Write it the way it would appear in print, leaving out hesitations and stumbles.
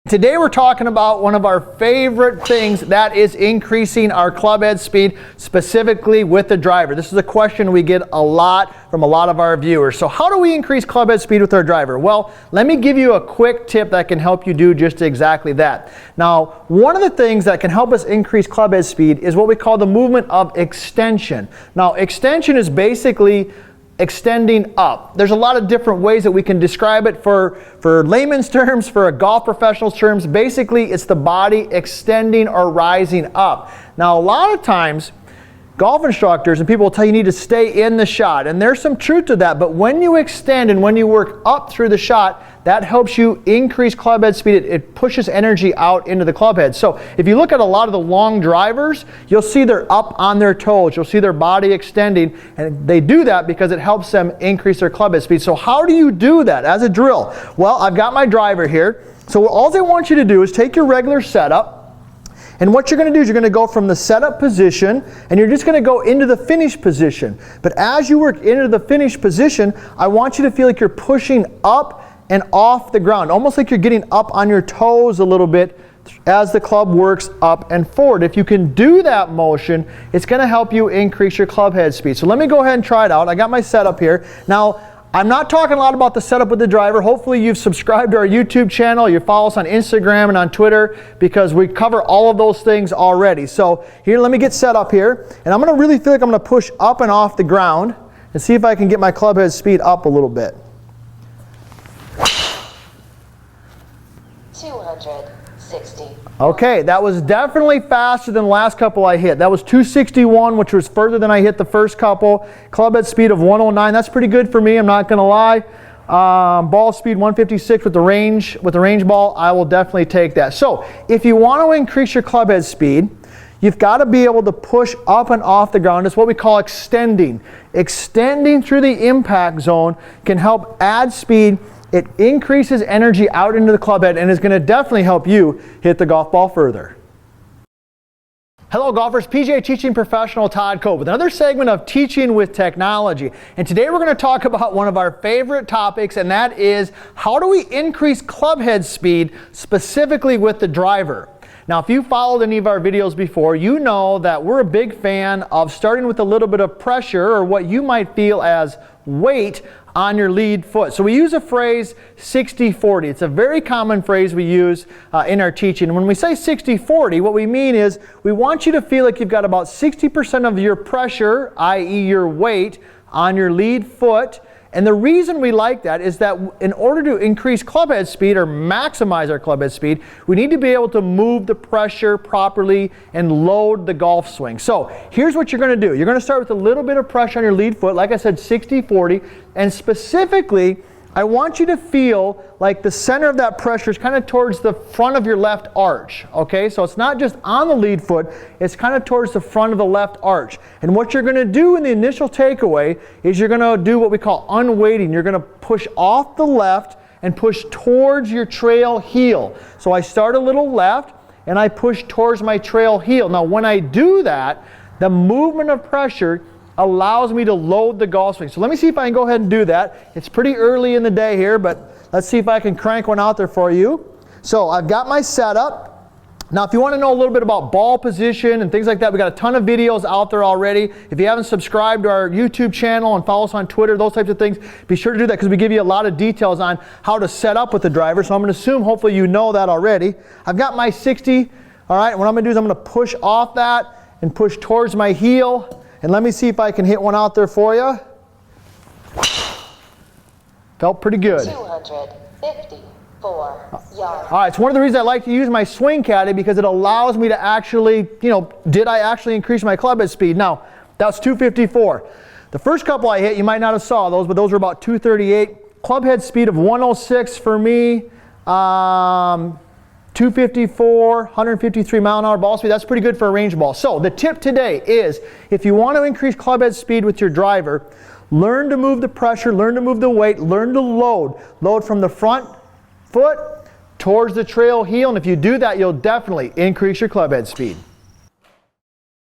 Today we're talking about one of our favorite things, that is increasing our club head speed, specifically with the driver. This is a question we get a lot from a lot of our viewers. So how do we increase club head speed with our driver? Well, let me give you a quick tip that can help you do just exactly that. Now, one of the things that can help us increase club head speed is what we call the movement of extension. Now, extension is basically extending up. There's a lot of different ways that we can describe it. For layman's terms, for a golf professional's terms, basically it's the body extending or rising up. Now, a lot of times golf instructors and people will tell you need to stay in the shot, and there's some truth to that, but when you extend and when you work up through the shot, that helps you increase club head speed. It pushes energy out into the club head. So if you look at a lot of the long drivers, you'll see they're up on their toes. You'll see their body extending, and they do that because it helps them increase their club head speed. So how do you do that as a drill? Well, I've got my driver here. So all they want you to do is take your regular setup, and what you're going to do is you're going to go from the setup position and you're just going to go into the finish position. But as you work into the finish position, I want you to feel like you're pushing up and off the ground, almost like you're getting up on your toes a little bit as the club works up and forward. If you can do that motion, it's going to help you increase your club head speed. So let me go ahead and try it out. I got my setup here. Now, I'm not talking a lot about the setup with the driver. Hopefully you've subscribed to our YouTube channel. You follow us on Instagram and on Twitter, because we cover all of those things already. So here, let me get set up here. And I'm going to really feel like I'm going to push up and off the ground and see if I can get my club head speed up a little bit. 260. Okay, that was definitely faster than the last couple I hit. That was 261, which was further than I hit the first couple. Club head speed of 109. That's pretty good for me, I'm not going to lie. Ball speed 156 with the range ball. I will definitely take that. So if you want to increase your club head speed, you've got to be able to push up and off the ground. It's what we call extending. Extending through the impact zone can help add speed. It increases energy out into the club head and is going to definitely help you hit the golf ball further. Hello golfers, PGA teaching professional Todd Cope with another segment of Teaching with Technology. And today we're going to talk about one of our favorite topics, and that is how do we increase club head speed specifically with the driver. Now, if you followed any of our videos before, you know that we're a big fan of starting with a little bit of pressure, or what you might feel as weight, on your lead foot. So we use a phrase 60-40. It's a very common phrase we use in our teaching. And when we say 60-40, what we mean is we want you to feel like you've got about 60% of your pressure, i.e. your weight, on your lead foot. And the reason we like that is that in order to increase club head speed or maximize our club head speed, we need to be able to move the pressure properly and load the golf swing. So here's what you're going to do. You're going to start with a little bit of pressure on your lead foot, like I said, 60-40, and specifically, I want you to feel like the center of that pressure is kind of towards the front of your left arch, okay? So it's not just on the lead foot, it's kind of towards the front of the left arch. And what you're going to do in the initial takeaway is you're going to do what we call unweighting. You're going to push off the left and push towards your trail heel. So I start a little left and I push towards my trail heel. Now when I do that, the movement of pressure allows me to load the golf swing. So let me see if I can go ahead and do that. It's pretty early in the day here, but let's see if I can crank one out there for you. So I've got my setup. Now if you want to know a little bit about ball position and things like that, we got a ton of videos out there already. If you haven't subscribed to our YouTube channel and follow us on Twitter, those types of things, be sure to do that, because we give you a lot of details on how to set up with the driver. So I'm going to assume hopefully you know that already. I've got my 60. All right, what I'm going to do is I'm going to push off that and push towards my heel. And let me see if I can hit one out there for you. Felt pretty good. 254 yards. All right, it's one of the reasons I like to use my swing caddy, because it allows me to actually, did I actually increase my club head speed? Now, that's 254. The first couple I hit, you might not have saw those, but those were about 238. Club head speed of 106 for me. 254, 153 mile an hour ball speed. That's pretty good for a range ball. So the tip today is, if you want to increase club head speed with your driver, learn to move the pressure, learn to move the weight, learn to load. Load from the front foot towards the trail heel. And if you do that, you'll definitely increase your club head speed.